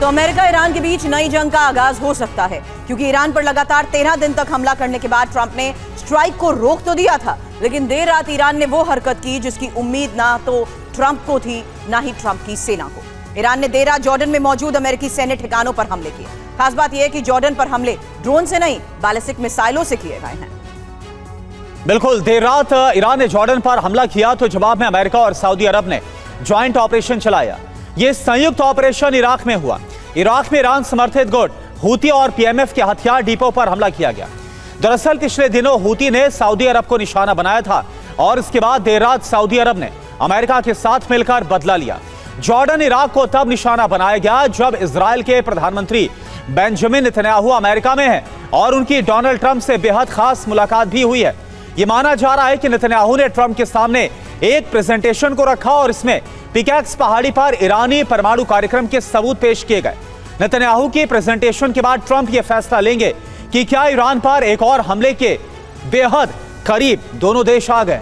तो America Iran के बीच नई जंग का आगाज हो सकता है, क्योंकि ईरान पर लगातार 13 दिन तक हमला करने के बाद ट्रंप ने स्ट्राइक को रोक तो दिया था, लेकिन देर रात ईरान ने वो हरकत की जिसकी उम्मीद ना तो ट्रंप को थी ना ही ट्रंप की सेना को। ईरान ने देर रात जॉर्डन में मौजूद अमेरिकी सैन्य ठिकानों पर हमले किए। खास बात यह है कि जॉर्डन पर हमले ड्रोन से नहीं, बैलिस्टिक मिसाइलों से किए गए हैं। बिल्कुल, देर रात ईरान ने जॉर्डन पर हमला किया तो जवाब में अमेरिका और सऊदी अरब ने ज्वाइंट ऑपरेशन चलाया। यह संयुक्त ऑपरेशन इराक में हुआ। इराक में ईरान समर्थित गुट हूती और पीएमएफ के हथियार डिपो पर हमला किया गया। दरअसल पिछले दिनों हूती ने सऊदी अरब को निशाना बनाया था और इसके बाद देर रात सऊदी अरब ने अमेरिका के साथ मिलकर बदला लिया। जॉर्डन इराक को तब निशाना बनाया गया जब इजराइल के प्रधानमंत्री बेंजामिन नेतन्याहू अमेरिका में हैं और उनकी डोनाल्ड ट्रंप से बेहद खास मुलाकात भी हुई है। यह माना जा रहा है कि नेतन्याहू ने ट्रंप के सामने एक प्रेजेंटेशन को रखा और इसमें पिकैक्स पहाड़ी पर ईरानी परमाणु कार्यक्रम के सबूत पेश किए गए। नेतन्याहू की प्रेजेंटेशन के बाद ट्रंप यह फैसला लेंगे कि क्या ईरान पर एक और हमले के बेहद करीब दोनों देश आ गए।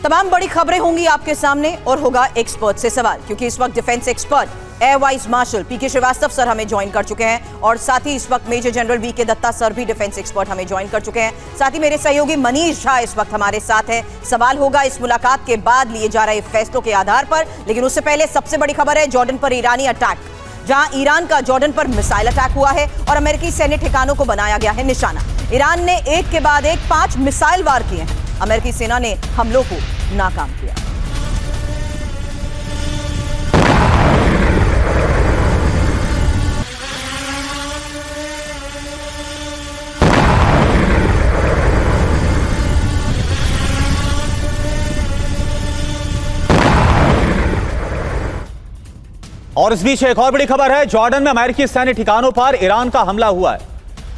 तमाम बड़ी खबरें होंगी आपके सामने और होगा एक्सपर्ट से सवाल, क्योंकि इस वक्त defence expert air vice marshal PK Srivastava sir हमें ज्वाइन कर चुके हैं और साथ ही इस वक्त major general VK Datta sir भी डिफेंस एक्सपर्ट हमें ज्वाइन कर चुके हैं। साथ ही मेरे सहयोगी मनीष झा इस वक्त हमारे साथ हैं। सवाल होगा इस मुलाकात के बाद लिए जा रहे फैसलों के आधार पर, लेकिन उससे पहले सबसे बड़ी खबर है जॉर्डन पर ईरानी अटैक, जहां ईरान का जॉर्डन पर मिसाइल अटैक हुआ है और अमेरिकी सैन्य ठिकानों को बनाया गया है निशाना। ईरान ने एक के बाद एक 5 मिसाइल वार किए हैं। अमेरिकी सेना ने हमलों को नाकाम किया। और इस बीच एक और बड़ी खबर है, जॉर्डन में अमेरिकी सैन्य ठिकानों पर ईरान का हमला हुआ है।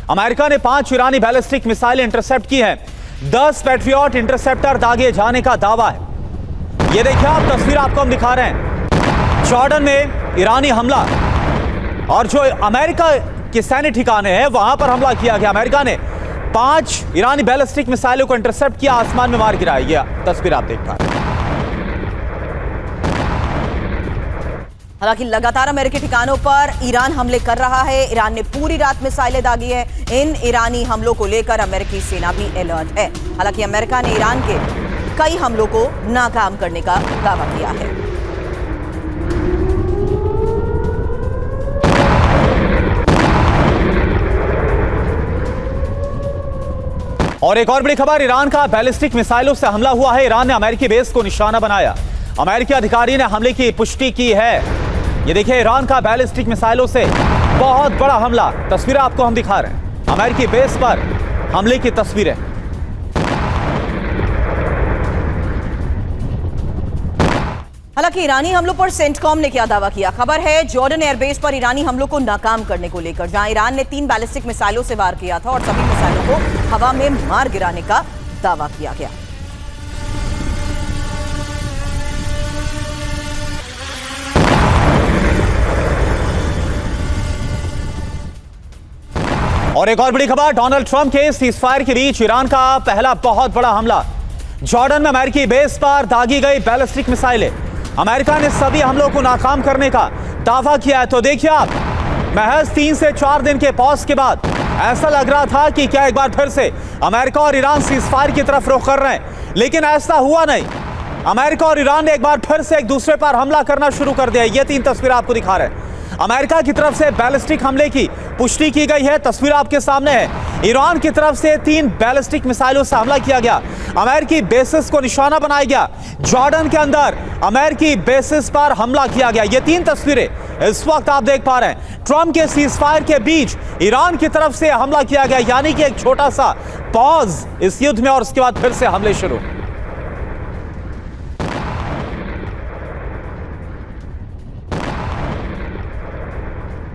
अमेरिका ने 5 ईरानी बैलिस्टिक मिसाइल इंटरसेप्ट की हैं। 10 पैट्रियट इंटरसेप्टर दागे जाने का दावा है। ये देखिए आप तस्वीर आपको हम दिखा रहे हैं, जॉर्डन में ईरानी हमला और जो अमेरिका के सैन्य ठिकाने हैं वहां पर हमला किया गया। अमेरिका ने 5 ईरानी बैलिस्टिक मिसाइलों को इंटरसेप्ट किया, आसमान में मार गिराया। यह तस्वीर आप देख पा रहे हैं। हालांकि लगातार अमेरिकी ठिकानों पर ईरान हमले कर रहा है। ईरान ने पूरी रात मिसाइलें दागी है। इन ईरानी हमलों को लेकर अमेरिकी सेना भी अलर्ट है। हालांकि अमेरिका ने ईरान के कई हमलों को नाकाम करने का दावा किया है। और एक और बड़ी खबर, ईरान का बैलिस्टिक मिसाइलों से हमला हुआ है। ईरान ने अमेरिकी बेस को निशाना बनाया। अमेरिकी अधिकारी ने हमले की पुष्टि की है। ये देखिए ईरान का बैलिस्टिक मिसाइलों से बहुत बड़ा हमला, तस्वीरें आपको हम दिखा रहे हैं। अमेरिकी बेस पर हमले की तस्वीरें। हालांकि ईरानी हमलों पर सेंटकॉम ने क्या दावा किया। खबर है जॉर्डन एयरबेस पर ईरानी हमलों को नाकाम करने को लेकर, जहां ईरान ने 3 बैलिस्टिक मिसाइलों से वार किया था और सभी मिसाइलों को हवा में मार गिराने का दावा किया गया। और एक और बड़ी खबर, डोनाल्ड ट्रंप के सीजफायर के बीच ईरान का पहला बहुत बड़ा हमला। जॉर्डन में अमेरिकी बेस पर दागी गई बैलिस्टिक मिसाइलें। अमेरिका ने सभी हमलों को नाकाम करने का दावा किया है। तो देखिए आप, महज 3 से 4 दिन के पॉज के बाद ऐसा लग रहा था कि क्या एक बार फिर से अमेरिका और ईरान सीजफायर की तरफ रुख कर रहे हैं, लेकिन ऐसा हुआ नहीं। अमेरिका और ईरान ने एक बार फिर से एक दूसरे पर हमला करना शुरू कर दिया। ये 3 तस्वीर आपको दिखा रहे हैं। अमेरिका की तरफ से बैलिस्टिक हमले की पुष्टि की गई है, तस्वीर आपके सामने है। ईरान की तरफ से 3 बैलिस्टिक मिसाइलों से हमला किया गया। अमेरिकी बेसिस को निशाना बनाया गया। जॉर्डन के अंदर अमेरिकी बेसिस पर हमला किया गया। ये 3 तस्वीरें इस वक्त आप देख पा रहे हैं। ट्रंप के सीजफायर के बीच ईरान की तरफ से हमला किया गया, यानी कि एक छोटा सा पॉज इस युद्ध में और उसके बाद फिर से हमले शुरू।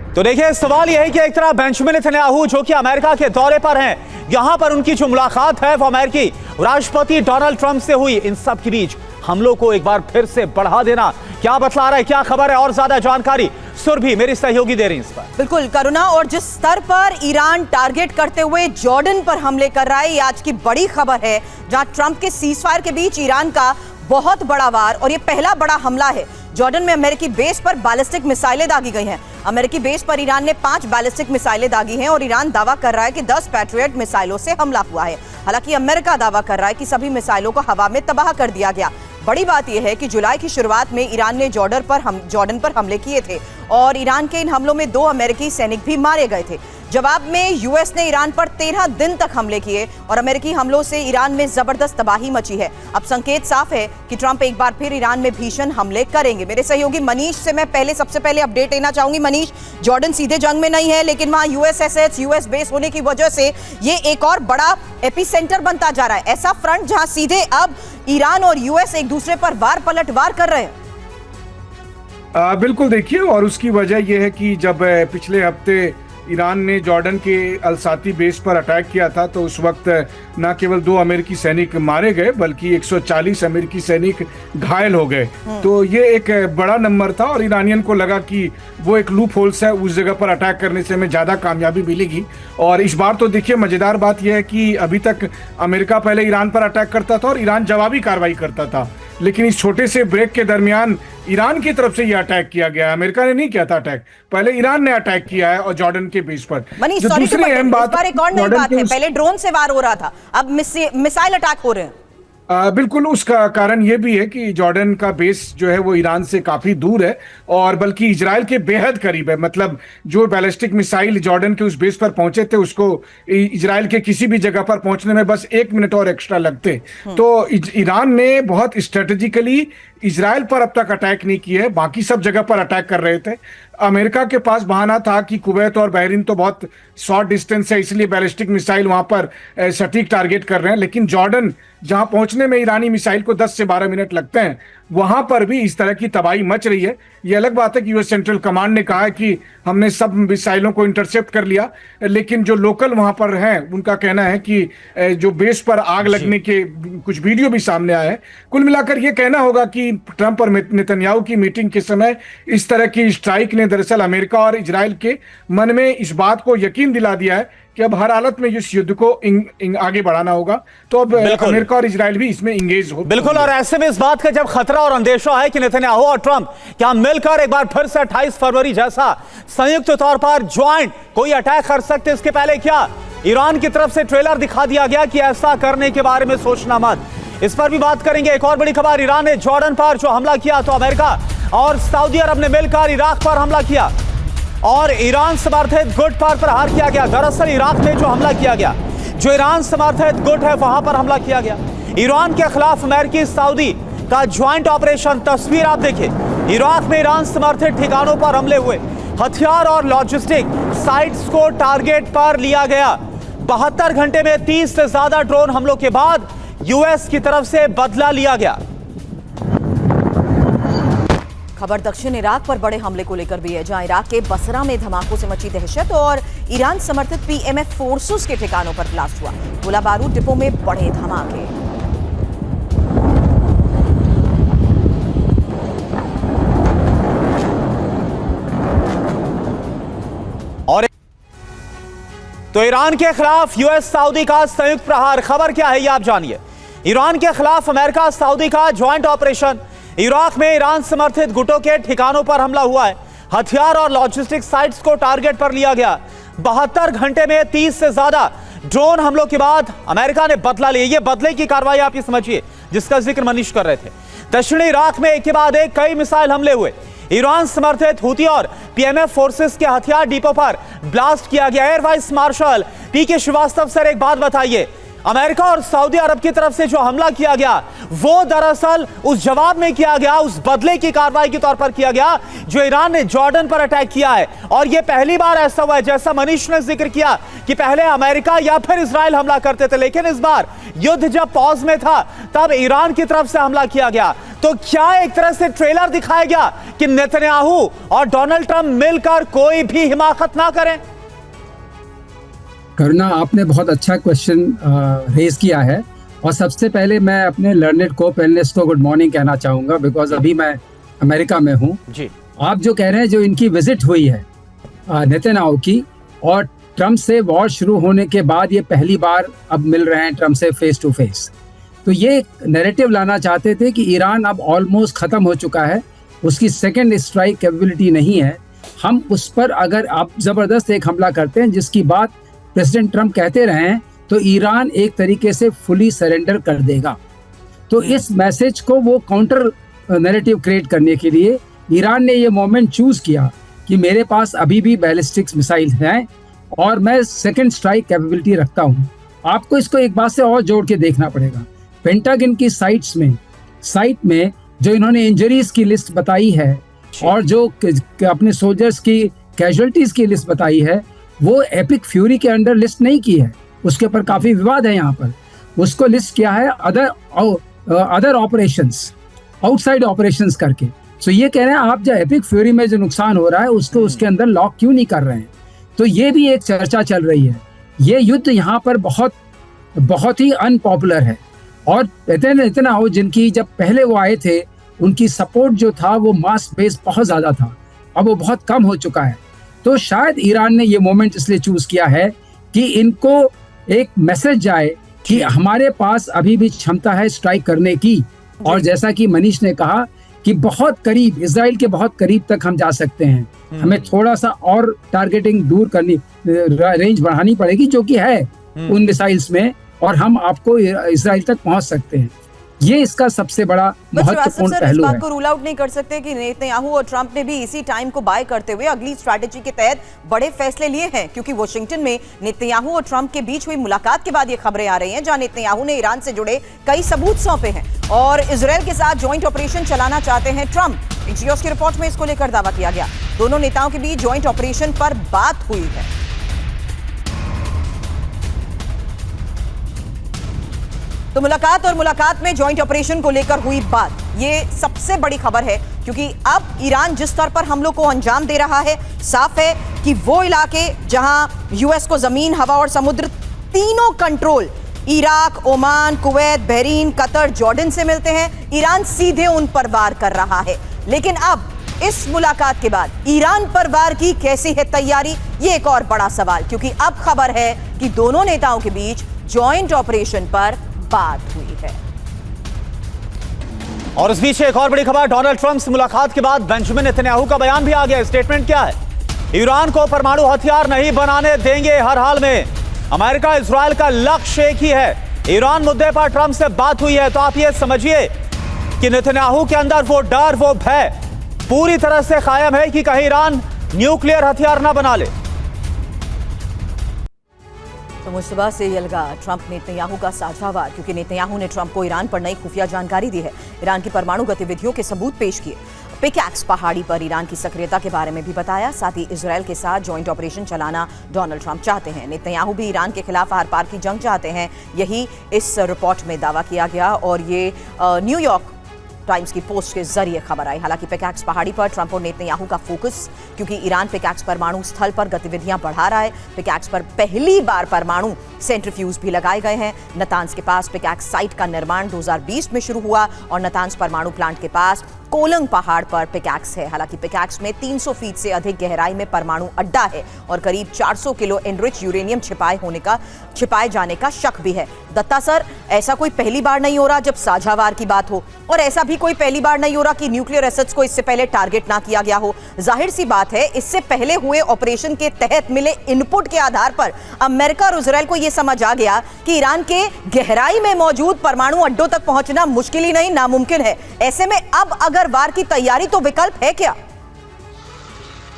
तो देखिए सवाल यह है कि एक तरह बेंजामिन नेतन्याहू जो कि अमेरिका के दौरे पर हैं, यहां पर उनकी जो मुलाकात है वो अमेरिकी राष्ट्रपति डोनाल्ड ट्रंप से हुई। इन सब के बीच हमलों को एक बार फिर से बढ़ा देना क्या बतला रहा है, क्या खबर है, और ज्यादा जानकारी सुरभि मेरी सहयोगी दे रही है इस पर। बिल्कुल करुणा, और जिस स्तर पर ईरान टारगेट करते हुए जॉर्डन पर हमले कर रहा है, ये आज की बड़ी खबर है, जहां ट्रंप के सीजफायर के बीच ईरान का बहुत बड़ा वार और ये पहला बड़ा हमला है जॉर्डन में अमेरिकी बेस पर बैलिस्टिक मिसाइलें दागी गई हैं। अमेरिकी बेस पर ईरान ने 5 बैलिस्टिक मिसाइलें दागी हैं और ईरान दावा कर रहा है कि 10 पैट्रियट मिसाइलों से हमला हुआ है। हालांकि अमेरिका दावा कर रहा है कि सभी मिसाइलों को हवा में तबाह कर दिया गया। बड़ी बात यह है कि जुलाई की शुरुआत में ईरान ने जॉर्डन पर हमले किए थे और ईरान के इन हमलों में 2 अमेरिकी सैनिक भी मारे गए थे। जवाब में यूएस ने ईरान पर 13 दिन तक हमले किए और अमेरिकी हमलों से ईरान में जबरदस्त तबाही मची है। अब संकेत साफ है कि ट्रंप एक बार फिर ईरान में भीषण हमले करेंगे। मेरे सहयोगी मनीष से मैं सबसे पहले अपडेट लेना चाहूंगी। मनीष, जॉर्डन सीधे जंग में नहीं है, लेकिन वहां यूएस बेस होने की वजह से ये एक और बड़ा एपिसेंटर बनता जा रहा है। ऐसा फ्रंट जहां सीधे अब ईरान और यूएस एक दूसरे पर वार पलटवार कर रहे हैं। बिल्कुल, देखिए, और उसकी वजह यह है कि जब पिछले हफ्ते ईरान ने जॉर्डन के अलसाती बेस पर अटैक किया था तो उस वक्त न केवल 2 अमेरिकी सैनिक मारे गए बल्कि 140 अमेरिकी सैनिक घायल हो गए। तो ये एक बड़ा नंबर था और ईरानियन को लगा कि वो एक लूप होल्स है, उस जगह पर अटैक करने से हमें ज़्यादा कामयाबी मिलेगी। और इस बार तो देखिए, मज़ेदार बात यह है कि अभी तक अमेरिका पहले ईरान पर अटैक करता था और ईरान जवाबी कार्रवाई करता था, लेकिन इस छोटे से ब्रेक के दरमियान ईरान की तरफ से यह अटैक किया गया। अमेरिका ने नहीं किया था अटैक, पहले ईरान ने अटैक किया है और जॉर्डन के बेस पर। जो दूसरी अहम बात है, पहले ड्रोन से वार हो रहा था, अब मिसाइल अटैक हो रहे हैं। बिल्कुल, उसका कारण यह भी है कि जॉर्डन का बेस जो है वो ईरान से काफी दूर है और बल्कि इजराइल के बेहद करीब है। मतलब जो बैलिस्टिक मिसाइल जॉर्डन के उस बेस पर पहुंचे थे उसको इजराइल के किसी भी जगह पर पहुंचने में बस 1 मिनट और एक्स्ट्रा लगते। तो ईरान ने बहुत स्ट्रेटेजिकली इजराइल पर अब तक अटैक नहीं किया है, बाकी सब जगह पर अटैक कर रहे थे। अमेरिका के पास बहाना था कि कुवैत और बहरीन तो बहुत शॉर्ट डिस्टेंस है, इसलिए बैलिस्टिक मिसाइल वहां पर सटीक टारगेट कर रहे हैं। लेकिन जॉर्डन जहां पहुंचने में ईरानी मिसाइल को 10 से 12 मिनट लगते हैं, वहां पर भी इस तरह की तबाही मच रही है। ये अलग बात है कि यूएस सेंट्रल कमांड ने कहा है कि हमने सब मिसाइलों को इंटरसेप्ट कर लिया, लेकिन जो लोकल वहां पर हैं उनका कहना है कि जो बेस पर आग लगने के कुछ वीडियो भी सामने आए हैं। कुल मिलाकर ये कहना होगा कि ट्रंप और नेतन्याहू की मीटिंग के समय इस तरह की स्ट्राइक ने दरअसल अमेरिका और इजराइल के मन में इस बात को यकीन दिला दिया है कि अब हर हालत में इस युद्ध को आगे बढ़ाना होगा। तो अब अमेरिका और इजराइल भी इसमें इंगेज हो। बिल्कुल, और ऐसे में इस बात का जब खतरा और अंदेशा है कि नेतन्याहू और ट्रंप क्या मिलकर एक बार फिर से 28 फरवरी जैसा संयुक्त तौर पर ज्वाइंट कोई अटैक कर सकते, इसके पहले क्या ईरान की तरफ से ट्रेलर दिखा दिया गया कि ऐसा करने के बारे में सोचना मत। इस पर भी बात करेंगे। एक और बड़ी खबर, ईरान ने जॉर्डन पर जो हमला किया तो अमेरिका और सऊदी अरब ने मिलकर इराक पर हमला किया और ईरान समर्थित गुट पर प्रहार किया गया। दरअसल इराक में जो हमला किया गया, जो ईरान समर्थित गुट है वहां पर हमला किया गया। ईरान के खिलाफ अमेरिकी सऊदी का ज्वाइंट ऑपरेशन, तस्वीर आप देखिए। इराक में ईरान समर्थित ठिकानों पर हमले हुए, हथियार और लॉजिस्टिक साइट्स को टारगेट पर लिया गया। 72 घंटे में 30 से ज्यादा ड्रोन हमलों के बाद यूएस की तरफ से बदला लिया गया। खबर दक्षिण इराक पर बड़े हमले को लेकर भी है, जहां इराक के बसरा में धमाकों से मची दहशत और ईरान समर्थित पीएमएफ फोर्सेस के ठिकानों पर ब्लास्ट हुआ। गोला बारूद डिपो में बड़े धमाके। और तो ईरान के खिलाफ यूएस सऊदी का संयुक्त प्रहार, खबर क्या है ये आप जानिए। ईरान के खिलाफ अमेरिका सऊदी का ज्वाइंट ऑपरेशन, इराक में ईरान समर्थित गुटों के ठिकानों पर हमला हुआ है, हथियार और लॉजिस्टिक साइट्स को टारगेट पर लिया गया। 72 घंटे में 30 से ज्यादा ड्रोन हमलों के बाद अमेरिका ने बदला लिया। ये बदले की कार्रवाई आप ये समझिए जिसका जिक्र मनीष कर रहे थे। दक्षिणी इराक में एक के बाद एक कई मिसाइल हमले हुए, ईरान समर्थित हुती और पीएमएफ फोर्सेस के हथियार डिपो पर ब्लास्ट किया गया। Air vice marshal PK Srivastava sir, एक बात बताइए, अमेरिका और सऊदी अरब की तरफ से जो हमला किया गया वो दरअसल उस जवाब में किया गया, उस बदले की कार्रवाई के तौर पर किया गया जो ईरान ने जॉर्डन पर अटैक किया है। और यह पहली बार ऐसा हुआ है, जैसा मनीष ने जिक्र किया कि पहले अमेरिका या फिर इजराइल हमला करते थे, लेकिन इस बार युद्ध जब पॉज में था तब ईरान की तरफ से हमला किया गया। तो क्या एक तरह से ट्रेलर दिखाया गया कि नेतन्याहू और डोनाल्ड ट्रंप मिलकर कोई भी हिमाकत ना करें? करुणा, आपने बहुत अच्छा क्वेश्चन रेज किया है और सबसे पहले मैं अपने लर्नेड को पैनलिस्ट को गुड मॉर्निंग कहना चाहूँगा, बिकॉज अभी मैं अमेरिका में हूँ जी। आप जो कह रहे हैं, जो इनकी विजिट हुई है नेतन्याहू की और ट्रंप से वॉर शुरू होने के बाद ये पहली बार अब मिल रहे हैं ट्रंप से फेस टू फेस। तो ये नैरेटिव लाना चाहते थे कि ईरान अब ऑलमोस्ट ख़त्म हो चुका है, उसकी सेकंड स्ट्राइक कैपेबिलिटी नहीं है, हम उस पर अगर आप जबरदस्त एक हमला करते हैं, जिसकी बात प्रेसिडेंट ट्रम्प कहते रहे हैं, तो ईरान एक तरीके से फुली सरेंडर कर देगा। तो इस मैसेज को वो काउंटर नैरेटिव क्रिएट करने के लिए ईरान ने ये मोमेंट चूज किया कि मेरे पास अभी भी बैलिस्टिक्स मिसाइल हैं और मैं सेकंड स्ट्राइक कैपेबिलिटी रखता हूँ। आपको इसको एक बात से और जोड़ के देखना पड़ेगा। पेंटागन की साइट में जो इन्होंने इंजरीज की लिस्ट बताई है और जो अपने सोल्जर्स की कैजुअलिटीज की लिस्ट बताई है, वो एपिक फ्यूरी के अंडर लिस्ट नहीं की है। उसके ऊपर काफी विवाद है यहाँ पर। उसको लिस्ट किया है अदर ऑपरेशंस, आउटसाइड ऑपरेशंस करके। सो ये कह रहे हैं आप जो एपिक फ्यूरी में जो नुकसान हो रहा है उसको उसके अंदर लॉक क्यों नहीं कर रहे हैं। तो ये भी एक चर्चा चल रही है। ये युद्ध यहाँ पर बहुत ही अनपॉपुलर है। और इतना हो जिनकी जब पहले वो आए थे उनकी सपोर्ट जो था वो मास बेस बहुत ज्यादा था, अब वो बहुत कम हो चुका है। तो शायद ईरान ने ये मोमेंट इसलिए चूज किया है कि इनको एक मैसेज जाए कि हमारे पास अभी भी क्षमता है स्ट्राइक करने की। और जैसा कि मनीष ने कहा कि बहुत करीब, इजराइल के बहुत करीब तक हम जा सकते हैं। हमें थोड़ा सा और टारगेटिंग दूर करनी, रेंज बढ़ानी पड़ेगी, जो कि है उन मिसाइल्स में, और हम आपको इजराइल तक पहुंच सकते हैं। ये इसका सबसे बड़ा महत्वपूर्ण पहलू है। इस बात को रूल आउट नहीं कर सकते कि नेतन्याहू और ट्रंप ने भी इसी टाइम को बाय करते हुए अगली स्ट्रैटेजी के तहत बड़े फैसले लिए हैं, क्योंकि वॉशिंगटन में नेतन्याहू और ट्रंप के बीच हुई मुलाकात के बाद ये खबरें आ रही हैं, जहां नेतन्याहू ने ईरान से जुड़े कई सबूत सौंपे हैं और इजराइल के साथ ज्वाइंट ऑपरेशन चलाना चाहते हैं ट्रंप। एक्सियोस की रिपोर्ट में इसको लेकर दावा किया गया। दोनों नेताओं के बीच ज्वाइंट ऑपरेशन पर बात हुई है। तो मुलाकात में ज्वाइंट ऑपरेशन को लेकर हुई बात, ये सबसे बड़ी खबर है, क्योंकि अब ईरान जिस स्तर पर हमलों को अंजाम दे रहा है, साफ है कि वो इलाके जहां यूएस को जमीन, हवा और समुद्र तीनों control Iraq, Oman, Kuwait, Bahrain, Qatar, Jordan से मिलते हैं, ईरान सीधे उन पर वार कर रहा है। लेकिन अब इस मुलाकात के बाद ईरान पर वार की कैसी है तैयारी, ये एक और बड़ा सवाल, क्योंकि अब खबर है कि दोनों नेताओं के बीच ज्वाइंट ऑपरेशन पर बात हुई है। और इस बीच एक और बड़ी खबर, डोनाल्ड ट्रंप से मुलाकात के बाद बेंजामिन नेतन्याहू का बयान भी आ गया। स्टेटमेंट क्या है? ईरान को परमाणु हथियार नहीं बनाने देंगे हर हाल में। अमेरिका इजराइल का लक्ष्य एक ही है। ईरान मुद्दे पर ट्रंप से बात हुई है, तो आप ये समझिए कि नेतन्याहू के अंदर वो डर, वो भय पूरी तरह से कायम है कि कहीं ईरान न्यूक्लियर हथियार ना बना ले। तो मुश्तबा से यलगा ट्रंप नेतन्याहू का साझा वार, क्योंकि नेतन्याहू ने ट्रंप को ईरान पर नई खुफिया जानकारी दी है, ईरान की परमाणु गतिविधियों के सबूत पेश किए, पिकैक्स पहाड़ी पर ईरान की सक्रियता के बारे में भी बताया। साथ ही इजराइल के साथ जॉइंट ऑपरेशन चलाना डोनाल्ड ट्रंप चाहते हैं। नेतन्याहू भी ईरान के खिलाफ आर पार की जंग चाहते हैं, यही इस रिपोर्ट में दावा किया गया और ये न्यूयॉर्क टाइम्स की पोस्ट के जरिए खबर आई। हालांकि पिकैक्स पहाड़ी पर ट्रंप और नेतन्याहू का फोकस, क्योंकि ईरान पिकैक्स परमाणु स्थल पर गतिविधियां बढ़ा रहा है। पिकैक्स पर पहली बार परमाणु सेंट्रीफ्यूज भी लगाए गए हैं। नतांज के पास पिकैक्स साइट का निर्माण 2020 में शुरू हुआ और नतांज परमाणु प्लांट के पास कोलंग पहाड़ पर पिकैक्स है। हालांकि पिकैक्स में 300 फीट से अधिक गहराई में परमाणु अड्डा है और करीब 400 किलो एनरिच यूरेनियम छिपाए जाने का शक भी है। दत्ता सर, ऐसा कोई पहली बार नहीं हो रहा जब साझा वार की बात हो, और ऐसा भी कोई पहली बार नहीं हो रहा कि न्यूक्लियर एसेट्स को इससे पहले टारगेट ना किया गया हो। जाहिर सी बात है, इससे पहले हुए ऑपरेशन के तहत मिले इनपुट के आधार पर अमेरिका और इजराइल को यह समझ आ गया कि ईरान के गहराई में मौजूद परमाणु अड्डों तक पहुंचना मुश्किल ही नहीं, नामुमकिन है। ऐसे में अब अगर वार की तैयारी, तो विकल्प है क्या?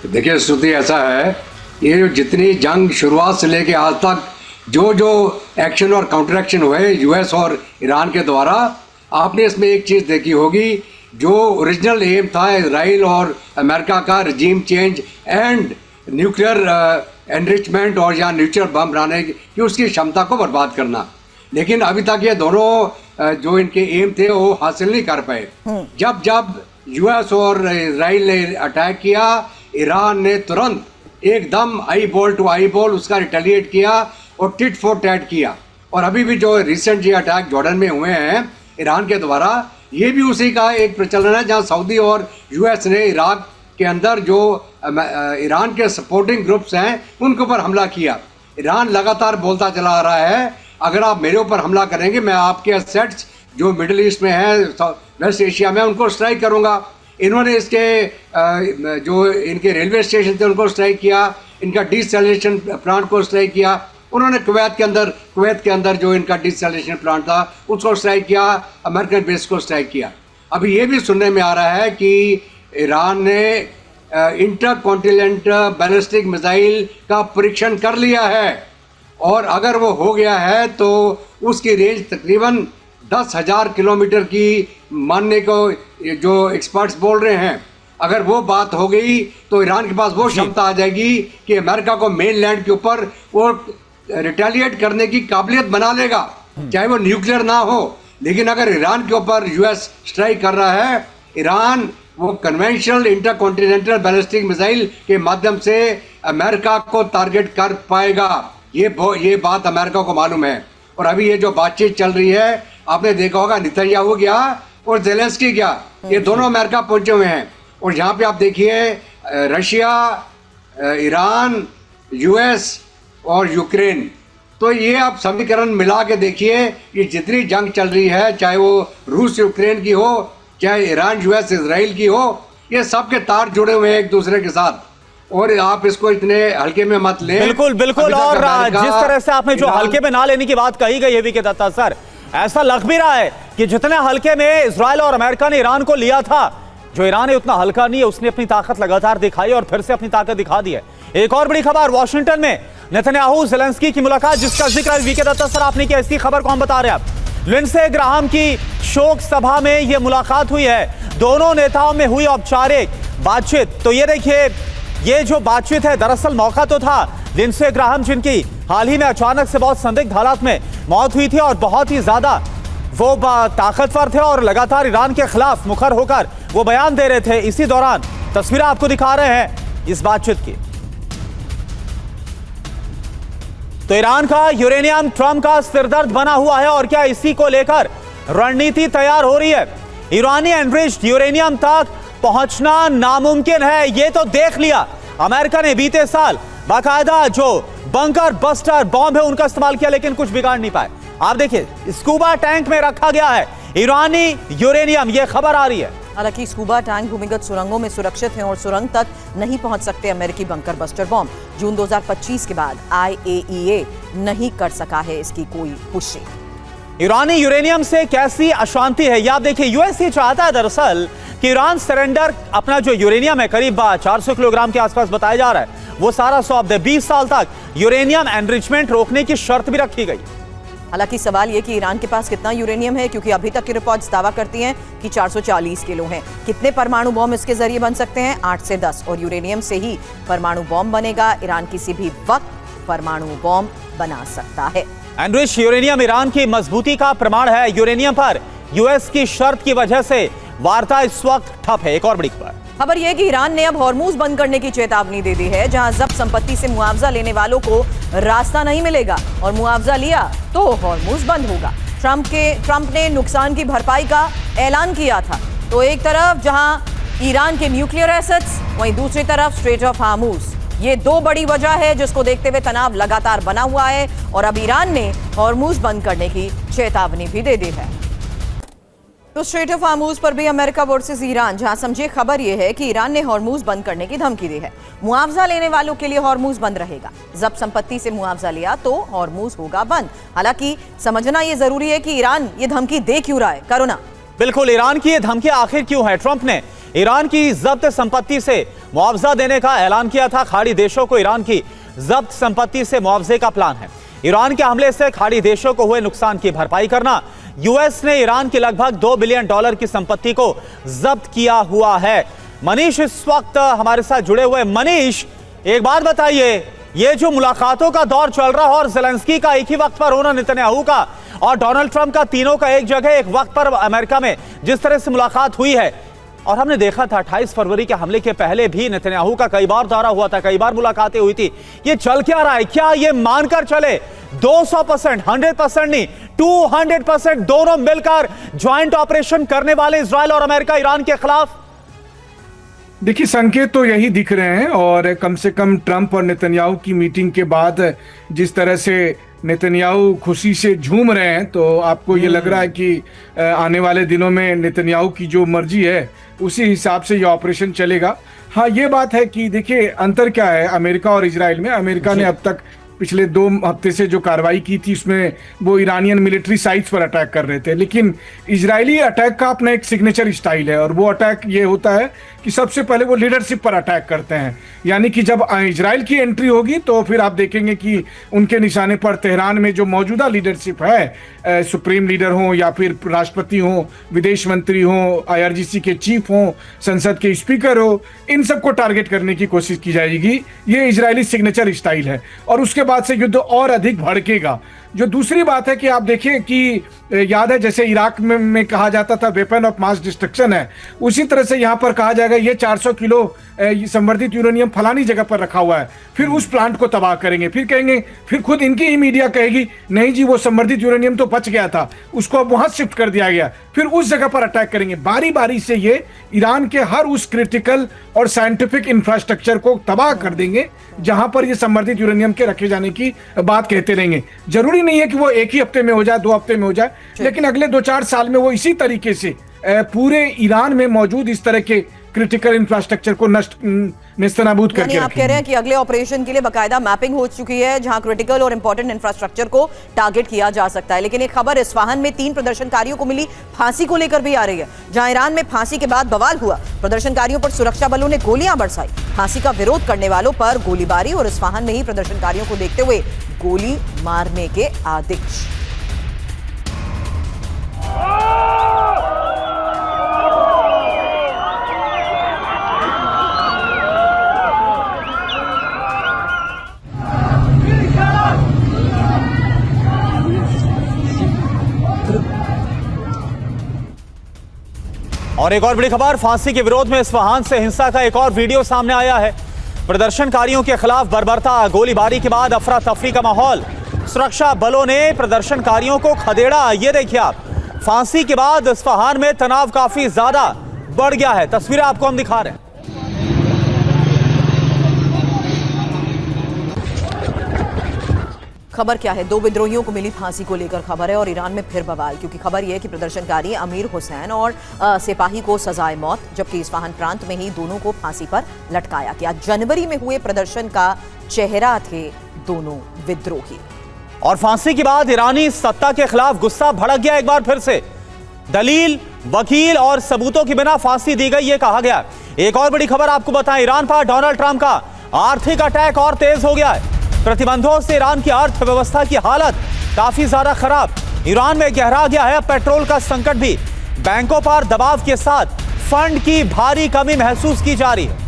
देखिए श्रुति, ऐसा है, ये जितनी जंग शुरुआत से लेके आज तक जो एक्शन और काउंटर एक्शन हुए यूएस और ईरान के द्वारा, आपने इसमें एक चीज़ देखी होगी, जो ओरिजिनल एम था इजराइल और अमेरिका का regime change and nuclear enrichment और या न्यूक्लियर बम बनाने की उसकी क्षमता को बर्बाद करना। लेकिन अभी तक ये दोनों जो इनके एम थे वो हासिल नहीं कर पाए। जब यूएस और इजराइल ने अटैक किया, ईरान ने तुरंत एकदम eyeball to eyeball उसका रिटेलिएट किया और टिट फॉर टैट किया। और अभी भी जो रिसेंट ये अटैक जॉर्डन में हुए हैं ईरान के द्वारा, ये भी उसी का एक प्रचलन है, जहां सऊदी और यूएस ने इराक के अंदर जो ईरान के सपोर्टिंग ग्रुप्स हैं उनके ऊपर हमला किया। ईरान लगातार बोलता चला आ रहा है, अगर आप मेरे ऊपर हमला करेंगे मैं आपके एसेट्स जो मिडिल ईस्ट में है, वेस्ट एशिया में, उनको स्ट्राइक करूंगा। इन्होंने इसके जो इनके रेलवे स्टेशन थे उनको स्ट्राइक किया, इनका डिसैलिनेशन प्लांट को स्ट्राइक किया। उन्होंने कुवैत के अंदर जो इनका डिसैलिनेशन प्लांट था उसको स्ट्राइक किया, अमेरिकन बेस को स्ट्राइक किया। अभी ये भी सुनने में आ रहा है कि ईरान ने इंटरकॉन्टिनेंटल बैलिस्टिक मिसाइल का परीक्षण कर लिया है, और अगर वो हो गया है तो उसकी रेंज तकरीबन 10,000 किलोमीटर की मानने को जो एक्सपर्ट्स बोल रहे हैं। अगर वो बात हो गई तो ईरान के पास वो क्षमता आ जाएगी कि अमेरिका को मेन लैंड के ऊपर वो रिटेलिएट करने की काबिलियत बना लेगा, चाहे वो न्यूक्लियर ना हो। लेकिन अगर ईरान के ऊपर यूएस स्ट्राइक कर रहा है, ईरान वो कन्वेंशनल इंटरकॉन्टिनेंटल बैलिस्टिक मिसाइल के माध्यम से अमेरिका को टारगेट कर पाएगा। ये बात अमेरिका को मालूम है। और अभी ये जो बातचीत चल रही है, आपने देखा होगा नेतन्याहू गया और ज़ेलेंस्की गया, ये दोनों अमेरिका पहुंचे हुए हैं। और यहाँ पे आप देखिए रशिया, ईरान, यूएस और यूक्रेन, तो ये आप समीकरण मिला के देखिए, ये जितनी जंग चल रही है, चाहे वो रूस यूक्रेन की हो, चाहे ईरान यूएस इजराइल की हो, ये सब के तार जुड़े हुए हैं एक दूसरे के साथ। और आप इसको इतने हल्के में मत लें। बिल्कुल बिल्कुल। और जिस तरह से आपने जो हल्के में ना लेने की बात कही गई है वीके दत्ता सर, ऐसा लग भी रहा है कि जितने हल्के में इजराइल और अमेरिका ने ईरान को लिया था, जो ईरान है उतना हल्का नहीं है, उसने अपनी ताकत लगातार दिखाई और फिर से अपनी ताकत दिखा दी है। एक और बड़ी खबर, वॉशिंगटन में नेतन्याहू ज़ेलेंस्की की मुलाकात, जिसका जिक्र वीके दत्ता सर आपने किया, इसकी खबर को हम बता रहे हैं आप। लिंडसे ग्राहम की शोक सभा में यह मुलाकात हुई है, दोनों नेताओं में हुई औपचारिक बातचीत। तो ये देखिए, ये जो बातचीत है, दरअसल मौका तो था लिंडसे ग्राहम, जिनकी हाल ही में अचानक से बहुत संदिग्ध हालात में मौत हुई थी और बहुत ही ज्यादा वो ताकतवर थे और लगातार ईरान के खिलाफ मुखर होकर वो बयान दे रहे थे। इसी दौरान तस्वीरें आपको दिखा रहे हैं इस बातचीत की। तो ईरान का यूरेनियम ट्रंप का सिरदर्द बना हुआ है, और क्या इसी को लेकर रणनीति तैयार हो रही है? ईरानी एनरिच्ड यूरेनियम तक पहुंचना नामुमकिन है, ये तो देख लिया। अमेरिका ने बीते साल बाकायदा जो बंकर बस्टर बॉम्ब है उनका इस्तेमाल किया, लेकिन कुछ बिगाड़ नहीं पाए। आप देखिए, स्कूबा टैंक में रखा गया है ईरानी यूरेनियम, ये खबर आ रही है। हालांकि स्कूबा टैंक भूमिगत सुरंगों में सुरक्षित हैं और सुरंग तक नहीं पहुंच सकते अमेरिकी बंकर बस्टर बॉम्ब। जून 2025 के बाद IAEA नहीं कर सका है इसकी कोई पुष्टि। ईरानी यूरेनियम से कैसी अशांति है, ये आप देखिए। यूएस ये चाहता है दरअसल कि ईरान सरेंडर अपना जो यूरेनियम है, करीब 400 किलोग्राम के आसपास बताया जा रहा है, वो सारा सौंप दे। 20 साल तक यूरेनियम एनरिचमेंट रोकने की शर्त भी रखी गई। हालांकि सवाल ये कि ईरान के पास कितना यूरेनियम है, क्योंकि अभी तक की रिपोर्ट्स दावा करती हैं कि 440 किलो हैं। कितने परमाणु बॉम्ब इसके जरिए बन सकते हैं? 8 से 10, और यूरेनियम से ही परमाणु बॉम्ब बनेगा। ईरान किसी भी वक्त परमाणु बॉम्ब बना सकता है। एनरिच यूरेनियम ईरान की मजबूती का प्रमाण है। यूरेनियम पर यूएस की शर्त की वजह से वार्ता इस वक्त ठप है। एक और बड़ी खबर यह कि ईरान ने अब हॉर्मूज बंद करने की चेतावनी दे दी है, जहां जब्त संपत्ति से मुआवजा लेने वालों को रास्ता नहीं मिलेगा और मुआवजा लिया तो हॉर्मूज बंद होगा। ट्रंप ने नुकसान की भरपाई का ऐलान किया था। तो एक तरफ जहां ईरान के न्यूक्लियर एसेट्स, वहीं दूसरी तरफ स्ट्रेट ऑफ हार्मूज। ये दो बड़ी वजह है जिसको देखते हुए तनाव लगातार बना हुआ है, और अब ईरान ने हॉर्मूज बंद करने की चेतावनी भी दे दी है। तो स्ट्रेट ऑफ हार्मूज पर भी अमेरिका वर्सेस ईरान, जहां समझिए खबर यह है कि ईरान ने हॉर्मूज बंद करने की धमकी दी है। मुआवजा लेने वालों के लिए हॉर्मूज बंद रहेगा। जब्त संपत्ति से मुआवजा लिया तो हॉर्मूज होगा बंद। हालांकि समझना यह जरूरी है कि ईरान ये धमकी दे क्यों रहा है। करुणा, बिल्कुल, ईरान की ये धमकी आखिर क्यों है? ट्रंप ने ईरान की जब्त संपत्ति से मुआवजा देने का ऐलान किया था। खाड़ी देशों को ईरान की जब्त संपत्ति से मुआवजे का प्लान है। ईरान के हमले से खाड़ी देशों को हुए नुकसान की भरपाई करना। यूएस ने ईरान की लगभग $2 बिलियन की संपत्ति को जब्त किया हुआ है। मनीष इस वक्त हमारे साथ जुड़े हुए। मनीष, एक बात बताइए, ये जो मुलाकातों का दौर चल रहा है और ज़ेलेंस्की का एक ही वक्त पर होना, नेतन्याहू का और डोनाल्ड ट्रंप का, तीनों का एक जगह एक वक्त पर अमेरिका में जिस तरह से मुलाकात हुई है, और हमने देखा था 28 फरवरी के हमले के पहले भी नेतन्याहू का कई बार दौरा हुआ था, कई बार मुलाकातें हुई थी। ये चल क्या रहा है? क्या ये मानकर चले 200%, 100% नहीं, 200% दोनों मिलकर ज्वाइंट ऑपरेशन करने वाले इजराइल और अमेरिका ईरान के खिलाफ? देखिए, संकेत तो यही दिख रहे हैं, और कम से कम ट्रंप और नेतन्याहू की मीटिंग के बाद जिस तरह से नेतन्याहू खुशी से झूम रहे हैं, तो आपको ये लग रहा है कि आने वाले दिनों में नेतन्याहू की जो मर्जी है उसी हिसाब से ये ऑपरेशन चलेगा। हाँ, ये बात है कि देखिए अंतर क्या है अमेरिका और इजराइल में। अमेरिका ने अब तक पिछले 2 हफ्ते से जो कार्रवाई की थी उसमें वो ईरानियन मिलिट्री साइट्स पर अटैक कर रहे थे, लेकिन इजरायली अटैक का अपना एक सिग्नेचर स्टाइल है और वो अटैक ये होता है कि सबसे पहले वो लीडरशिप पर अटैक करते हैं। यानी कि जब इजराइल की एंट्री होगी तो फिर आप देखेंगे कि उनके निशाने पर तेहरान में जो मौजूदा लीडरशिप है, सुप्रीम लीडर हो या फिर राष्ट्रपति हो, विदेश मंत्री हो, IRGC के चीफ हो, संसद के स्पीकर हो, इन सबको टारगेट करने की कोशिश की जाएगी। ये इजरायली सिग्नेचर स्टाइल है और उसके बाद से युद्ध और अधिक भड़केगा। जो दूसरी बात है कि आप देखिए कि याद है जैसे इराक में कहा जाता था वेपन ऑफ मास डिस्ट्रक्शन है, उसी तरह से यहाँ पर कहा जाएगा ये 400 किलो संवर्धित यूरेनियम फलानी जगह पर रखा हुआ है, फिर उस प्लांट को तबाह करेंगे। फिर कहेंगे, फिर खुद इनकी ही मीडिया कहेगी नहीं जी वो संवर्धित यूरेनियम तो बच गया था, उसको अब वहां शिफ्ट कर दिया गया, फिर उस जगह पर अटैक करेंगे। बारी बारी से ये ईरान के हर उस क्रिटिकल और साइंटिफिक इंफ्रास्ट्रक्चर को तबाह कर देंगे जहां पर ये संवर्धित यूरेनियम के रखे जाने की बात कहते रहेंगे। जरूरी नहीं है कि वो 1 ही हफ्ते में हो जाए, 2 हफ्ते में हो जाए, लेकिन अगले 2-4 साल में वो इसी तरीके से पूरे ईरान में मौजूद इस तरह के क्रिटिकल इंफ्रास्ट्रक्चर को नेस्तनाबूद करके आप कह रहे हैं कि अगले ऑपरेशन के लिए बकायदा मैपिंग हो चुकी है जहां क्रिटिकल और इंपॉर्टेंट इंफ्रास्ट्रक्चर को टारगेट किया जा सकता है। लेकिन एक खबर इस्फहान में 3 प्रदर्शनकारियों को मिली फांसी को लेकर भी आ रही है, जहां ईरान में फांसी के बाद बवाल हुआ। प्रदर्शनकारियों पर सुरक्षा बलों ने गोलियां बरसाई, फांसी का विरोध करने वालों पर गोलीबारी और इस्फहान में ही प्रदर्शनकारियों को देखते हुए गोली मारने के आदेश। और एक और बड़ी खबर, फांसी के विरोध में इस्फहान से हिंसा का एक और वीडियो सामने आया है। प्रदर्शनकारियों के खिलाफ बर्बरता, गोलीबारी के बाद अफरा तफरी का माहौल, सुरक्षा बलों ने प्रदर्शनकारियों को खदेड़ा। ये देखिए आप, फांसी के बाद इस्फहान में तनाव काफी ज्यादा बढ़ गया है। तस्वीरें आपको हम दिखा रहे हैं। खबर क्या है, 2 विद्रोहियों को मिली फांसी को लेकर खबर है और ईरान में फिर बवाल, क्योंकि खबर यह है कि प्रदर्शनकारी अमीर हुसैन और सिपाही को सजाए मौत, जबकि इस्फहान प्रांत में ही दोनों को फांसी पर लटकाया गया। जनवरी में हुए प्रदर्शन का चेहरा थे दोनों विद्रोही। और फांसी के बाद ईरानी सत्ता के खिलाफ गुस्सा भड़क गया एक बार फिर से। दलील, वकील और सबूतों के बिना फांसी दी गई, ये कहा गया। एक और बड़ी खबर आपको बताएं, ईरान पर डोनाल्ड ट्रंप का आर्थिक अटैक और तेज हो गया है। प्रतिबंधों से ईरान की अर्थव्यवस्था की हालत काफी ज्यादा खराब। ईरान में गहरा गया है पेट्रोल का संकट भी। बैंकों पर दबाव के साथ फंड की भारी कमी महसूस की जा रही है।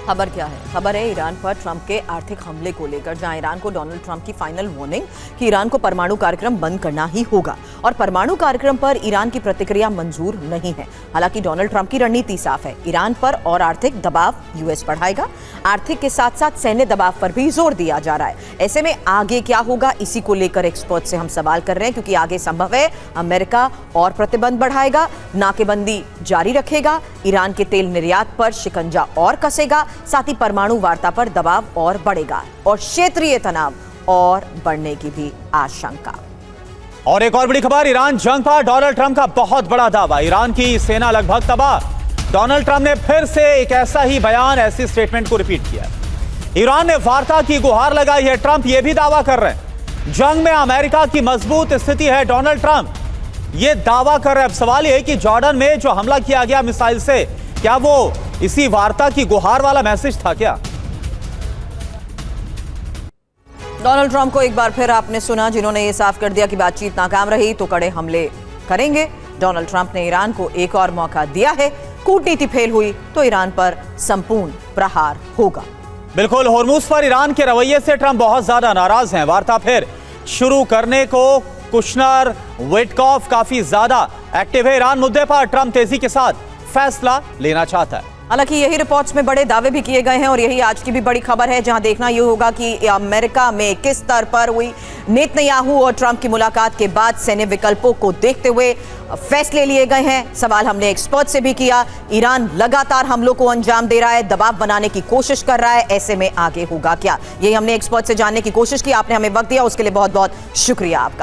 खबर क्या है, खबर है ईरान पर ट्रंप के आर्थिक हमले को लेकर, जहां ईरान को डोनाल्ड ट्रंप की फाइनल वार्निंग कि ईरान को परमाणु कार्यक्रम बंद करना ही होगा और परमाणु कार्यक्रम पर ईरान की प्रतिक्रिया मंजूर नहीं है। हालांकि डोनाल्ड ट्रंप की रणनीति साफ है, ईरान पर और आर्थिक दबाव यूएस बढ़ाएगा। आर्थिक के साथ साथ सैन्य दबाव पर भी जोर दिया जा रहा है। ऐसे में आगे क्या होगा, इसी को लेकर एक्सपर्ट से हम सवाल कर रहे हैं, क्योंकि आगे संभव है अमेरिका और प्रतिबंध बढ़ाएगा, नाकेबंदी जारी रखेगा, ईरान के तेल निर्यात पर शिकंजा और कसेगा, साथ ही परमाणु वार्ता पर दबाव और बढ़ेगा और क्षेत्रीय तनाव और बढ़ने की भी आशंका। और एक और बड़ी खबर, ईरान जंग पर डोनाल्ड ट्रंप का बहुत बड़ा दावा, ईरान की सेना लगभग तबाह। डोनाल्ड ट्रंप ने फिर से एक ऐसा ही बयान, ऐसी स्टेटमेंट को रिपीट किया। ईरान ने वार्ता की गुहार लगाई है। ट्रंप यह भी दावा कर रहे हैं जंग में अमेरिका की मजबूत स्थिति है। डोनाल्ड ट्रंप ये दावा कर रहे हैं। अब सवाल यह है कि जॉर्डन में जो हमला किया गया मिसाइल से, क्या वो इसी वार्ता की गुहार वाला मैसेज था क्या? डोनाल्ड ट्रंप को एक बार फिर आपने सुना, जिन्होंने ये साफ कर दिया कि बातचीत नाकाम रही तो कड़े हमले करेंगे। डोनाल्ड ट्रंप ने ईरान को एक और मौका दिया है, कूटनीति फेल हुई तो ईरान पर संपूर्ण प्रहार होगा। बिल्कुल, होर्मुज पर ईरान के रवैये से ट्रंप बहुत ज्यादा नाराज हैं। वार्ता फिर शुरू करने को कुशनर, विटकॉफ काफी ज्यादा एक्टिव है। ईरान मुद्दे पर ट्रंप तेजी के साथ फैसला लेना चाहता है। हालांकि यही रिपोर्ट्स में बड़े दावे भी किए गए हैं और यही आज की भी बड़ी खबर है, जहां देखना यह होगा कि अमेरिका में किस स्तर पर हुई नेतन्याहू और ट्रंप की मुलाकात के बाद सैन्य विकल्पों को देखते हुए फैसले लिए गए हैं। सवाल हमने एक्सपर्ट से भी किया। ईरान लगातार हमलों को अंजाम दे रहा है, दबाव बनाने की कोशिश कर रहा है, ऐसे में आगे होगा क्या, यही हमने एक्सपर्ट से जानने की कोशिश की। आपने हमें वक्त दिया, उसके लिए बहुत बहुत शुक्रिया आपका।